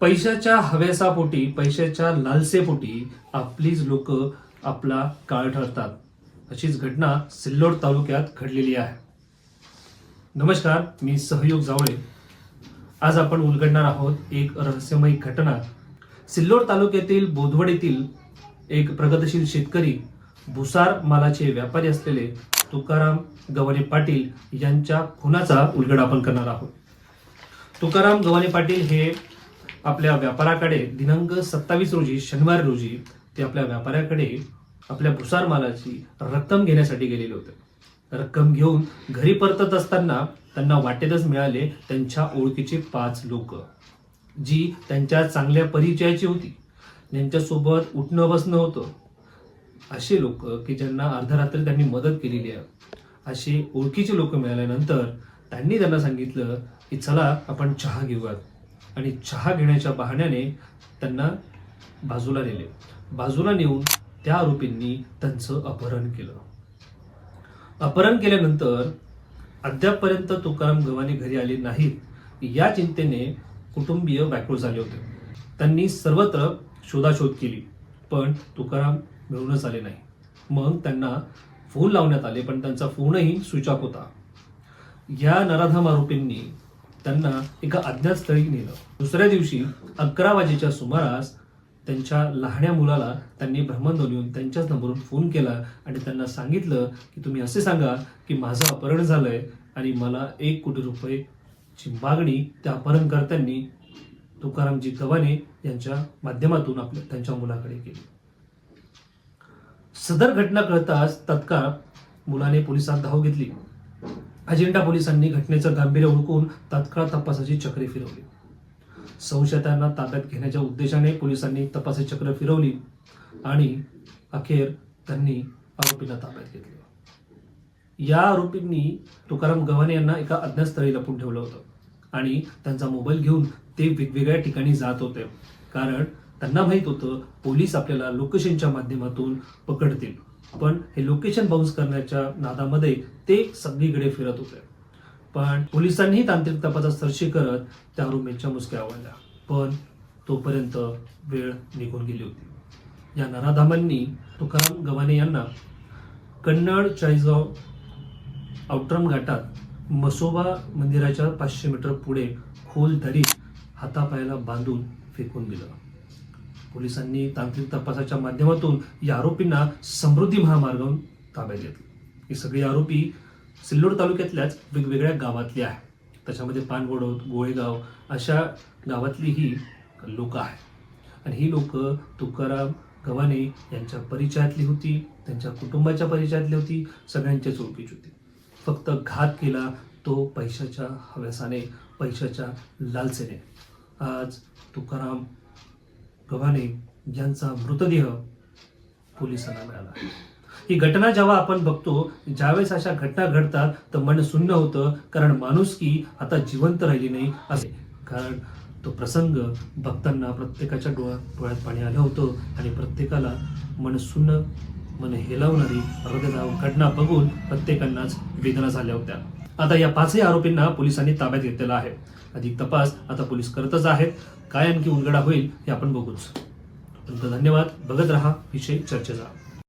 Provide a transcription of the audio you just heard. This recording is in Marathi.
पैशाच्या हव्यासापोटी, पैशाच्या लालसेपोटी आपलीच लोक आपला काळ ठरतात, अशीच घटना सिल्लोड तालुक्यात घडलेली आहे. नमस्कार, मी सहयोग जावळे. आज आपण उलगडणार आहोत एक रहस्यमय घटना. सिल्लोड तालुक्यातील बोदवड येथील एक प्रगतशील शेतकरी, भुसार मालाचे व्यापारी असलेले तुकाराम गव्हाणे पाटील यांच्या खुनाचा उलगडा आपण करणार आहोत. तुकाराम गव्हाणे पाटील हे आपल्या व्यापाऱ्याकडे दिनांक 27 रोजी शनिवार रोजी ते आपल्या व्यापाऱ्याकडे आपल्या भुसार मालाची रक्कम घेण्यासाठी गेलेले होते. रक्कम घेऊन घरी परतत असताना त्यांना वाटेतच मिळाले त्यांच्या ओळखीचे 5 लोक, जी त्यांच्या चांगल्या परिचयाची होती, ज्यांच्यासोबत उठणं बसणं होतं. असे लोक की ज्यांना अर्धरात्री त्यांनी मदत केलेली आहे, असे ओळखीचे लोक मिळाल्यानंतर त्यांनी त्यांना सांगितलं की चला आपण चहा घेऊयात, आणि चहा घेण्याच्या बहाण्याने त्यांना बाजूला नेले. बाजूला नेऊन त्या आरोपींनी त्यांचं अपहरण केलं. अपहरण केल्यानंतर अद्यापपर्यंत तुकाराम गव्हाणे घरी आले नाहीत. या चिंतेने कुटुंबीय व्याकुळ झाले होते. त्यांनी सर्वत्र शोधाशोध केली, पण तुकाराम मिळूनच आले नाही. मग त्यांना फोन लावण्यात आले, पण त्यांचा फोनही स्विच ऑफ होता. या नराधम आरोपींनी त्यांना एका अज्ञात स्थळी नेलं. दुसऱ्या दिवशी 11 वाजेच्या सुमारास त्यांच्या लहान्या मुलाला त्यांनी भ्रमणध्वनीवरून त्यांच्याच नंबरवरून फोन केला आणि त्यांना सांगितलं की तुम्ही असे सांगा की माझं अपहरण झालंय आणि मला 1 कोटी रुपयेची मागणी त्या अपहरणकर्त्यांनी तुकारामजी गव्हाणे यांच्या माध्यमातून त्यांच्या मुलाकडे केली. सदर घटना कळताच तत्काळ मुलाने पोलिसांत धाव घेतली. अजिंठा पोलिसांनी घटनेचं गांभीर्य ओळखून तात्काळ तपासाची चक्रे फिरवली. संशयितांना ताब्यात घेण्याच्या उद्देशाने पोलिसांनी तपासाची चक्र फिरवली आणि अखेर त्यांनी आरोपींना ताब्यात घेतले. या आरोपींनी तुकाराम गव्हाणे यांना एका अज्ञात स्थळी लपून ठेवलं होतं आणि त्यांचा मोबाईल घेऊन ते वेगवेगळ्या ठिकाणी जात होते, कारण त्यांना माहित होतं पोलीस आपल्याला लोकेशनच्या माध्यमातून पकडतील. पण हे लोकेशन बाउन्स करण्याच्या नादामध्ये ते सगळीकडे फिरत होते. पण पोलिसांनीही तांत्रिक तपासात सरशी करत त्या आरोपींच्या मुसक्या आवळल्या, पण तोपर्यंत वेळ निघून गेली होती. या नराधमांनी तुकाराम गव्हाणे यांना कन्नड चाळीसगाव औट्रम घाटात मसोबा मंदिराच्या 500 मीटर पुढे खोल दरीत हातापायाला बांधून फेकून दिलं. पोलिसांनी तांत्रिक तपासाच्या माध्यमातून या आरोपींना समृद्धी महामार्गावरून ताब्यात घेतले. हे सगळे आरोपी सिल्लोड तालुक्यातल्याच वेगवेगळ्या गावातले आहेत. त्याच्यामध्ये पानवडोद, गोळेगाव अशा गावातली ही लोक आहेत. आणि ही लोक तुकाराम गव्हाणे यांच्या परिचयातली होती, त्यांच्या कुटुंबाच्या परिचयातली होती, सगळ्यांच्याच ओळखीची होती. फक्त घात केला तो पैशाच्या हव्यासाने, पैशाच्या लालसेने. आज तुकाराम गव्हाणे यांचा मृतदेह पोलिसांना मिळाला. ही घटना जेव्हा आपण बघतो, ज्यावेळेस अशा घटना घडतात तर मन सुन्न होतं, कारण माणुसकी आता जिवंत राहिली नाही असे. कारण तो प्रसंग बघताना प्रत्येकाच्या डोळ्यात पाणी आलं होतं आणि प्रत्येकाला मन सुन्न, मन हेलावणारी हृदयद्रावक घटना बघून प्रत्येकांनाच वेदना झाल्या होत्या. आता या 5ही आरोपींना पोलिसांनी ताब्यात घेतलेला आहे. अधिक तपास आता पोलीस करतच आहेत. काय आणखी उलगडा होईल हे आपण बघूच. धन्यवाद. बघत रहा विषय चर्चेचा.